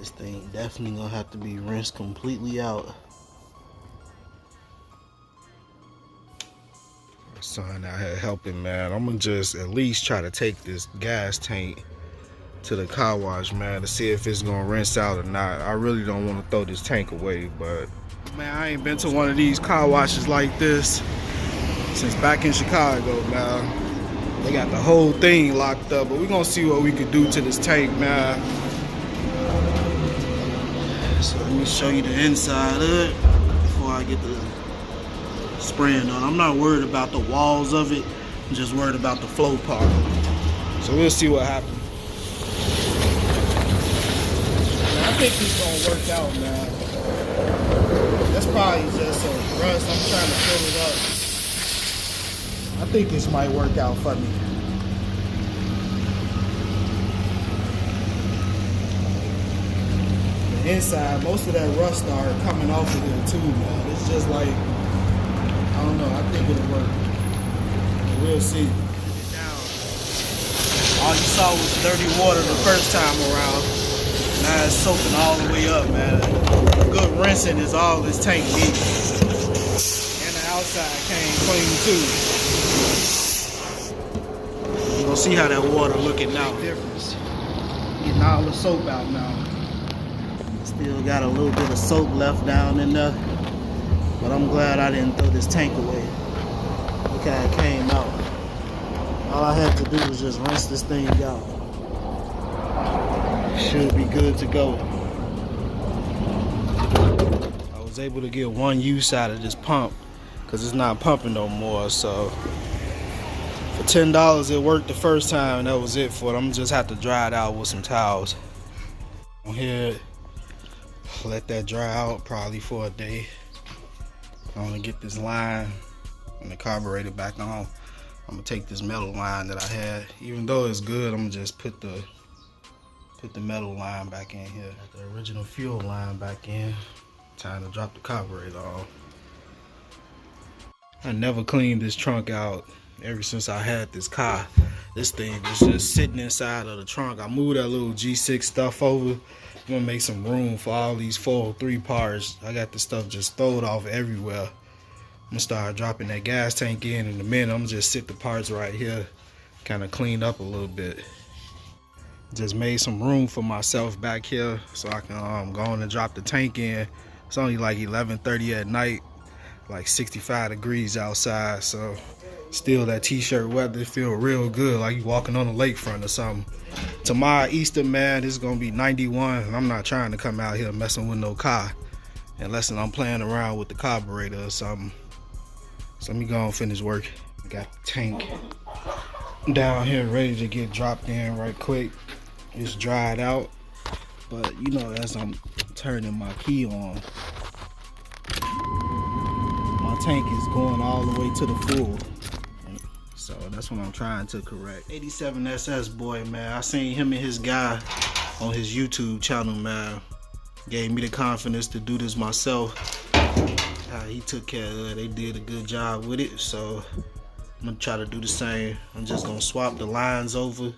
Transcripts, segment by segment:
This thing definitely gonna have to be rinsed completely out. Son out here helping, man. I'm gonna just at least try to take this gas tank to the car wash, man, to see if it's gonna rinse out or not. I really don't want to throw this tank away, but man, I ain't been to one of these car washes like this since back in Chicago, man. They got the whole thing locked up, but we're gonna see what we could do to this tank, man. So let me show you the inside of it before I get the spraying on. I'm not worried about the walls of it, I'm just worried about the flow part. So we'll see what happens. I think it's gonna work out, man. That's probably just a rust. I'm trying to fill it up. I think this might work out for me. The inside, most of that rust started coming off of here too, man. It's just like, I don't know, I think it'll work. We'll see. All you saw was dirty water the first time around. Now it's soaking all the way up, man. Good rinsing is all this tank needs. And the outside came clean too. You're gonna see how that water looking now. Difference. Getting all the soap out now. Still got a little bit of soap left down in there. But I'm glad I didn't throw this tank away. Look how it came out. All I had to do was just rinse this thing out. Should be good to go. I was able to get one use out of this pump because it's not pumping no more. So for $10 it worked the first time and that was it for it. I'm gonna just have to dry it out with some towels. On here, let that dry out probably for a day. I want to get this line and the carburetor back on. I'm gonna take this metal line that I had. Even though it's good, I'm gonna just put the metal line back in here. Got the original fuel line back in. Time to drop the carburetor on. I never cleaned this trunk out ever since I had this car. This thing was just sitting inside of the trunk. I moved that little G6 stuff over. I'm gonna make some room for all these 403 parts. I got the stuff just thrown off everywhere. I'm gonna start dropping that gas tank in a minute. I'm gonna just sit the parts right here, kind of clean up a little bit. Just made some room for myself back here so I can go on and drop the tank in. It's only like 11:30 at night, like 65 degrees outside, so still that t-shirt weather feel real good, like you walking on the lakefront or something. Tomorrow Easter, man, it's gonna be 91 and I'm not trying to come out here messing with no car unless I'm playing around with the carburetor or something. So let me go and finish work. Got the tank down here ready to get dropped in right quick. It's dried out, but you know, as I'm turning my key on, my tank is going all the way to the full. So that's what I'm trying to correct. 87SS boy, man. I seen him and his guy on his YouTube channel, man. Gave me the confidence to do this myself. He took care of it. They did a good job with it. So I'm gonna try to do the same. I'm just gonna swap the lines over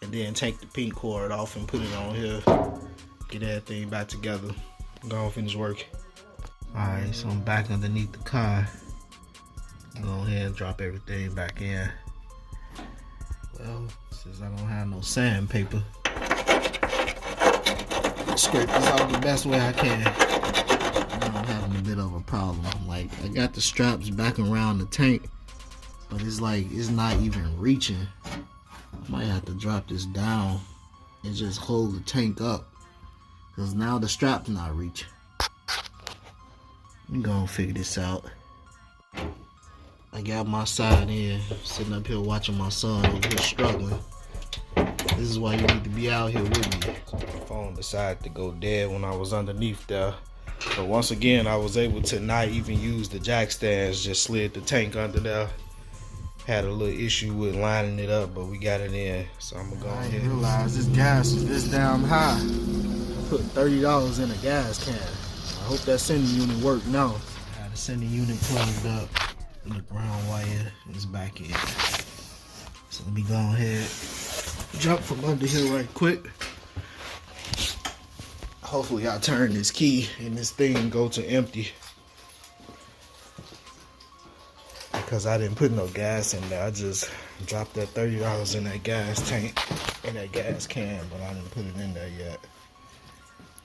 and then take the pink cord off and put it on here. Get everything back together. Go and finish work. Alright, so I'm back underneath the car. Go ahead and drop everything back in. Well, since I don't have no sandpaper, scrape this out the best way I can. I'm having a bit of a problem. Like, I got the straps back around the tank, but it's like it's not even reaching. I might have to drop this down and just hold the tank up, because now the strap's not reaching. Let me go and figure this out. I got my side in, sitting up here watching my son over here struggling. This is why you need to be out here with me. So my phone decided to go dead when I was underneath there. But once again, I was able to not even use the jack stands, just slid the tank under there. Had a little issue with lining it up, but we got it in. So I'm gonna go ahead. I didn't realize this gas is this damn high. I put $30 in a gas can. I hope that sending unit worked now. I had the sending unit plugged up and the ground wire is back in. So let me go ahead, jump from under here right quick. Hopefully I turn this key and this thing go to empty, because I didn't put no gas in there. I just dropped that $30 in that gas tank, in that gas can, but I didn't put it in there yet.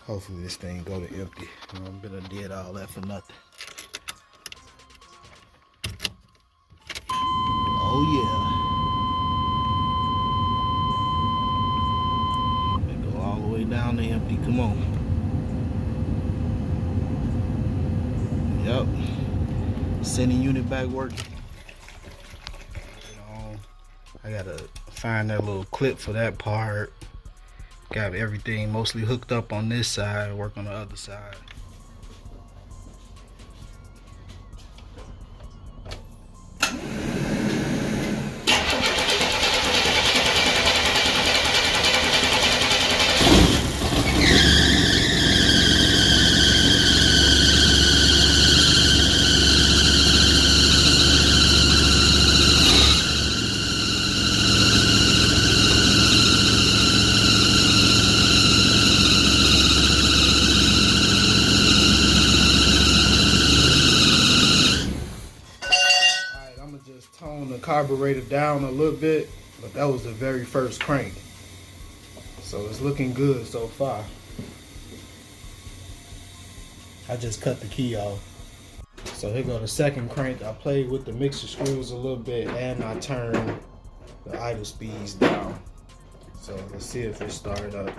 Hopefully this thing go to empty. I'm gonna did all that for nothing. Oh yeah. Let me go all the way down to empty. Come on. Yep. Sending unit back working. I gotta find that little clip for that part. Got everything mostly hooked up on this side, work on the other side. Tone the carburetor down a little bit, but that was the very first crank, so it's looking good so far. I just cut the key off. So here go the second crank. I played with the mixer screws a little bit and I turned the idle speeds down. So let's see if it started up.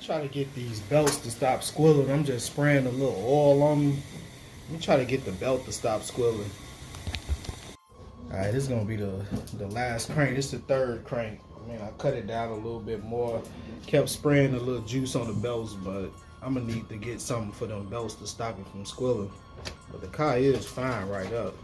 Try to get these belts to stop squilling. I'm just spraying a little oil on them. Let me try to get the belt to stop squilling. Alright, this is gonna be the last crank. This is the third crank. I mean, I cut it down a little bit more. Kept spraying a little juice on the belts, but I'm gonna need to get something for them belts to stop it from squilling. But the car is fine right up.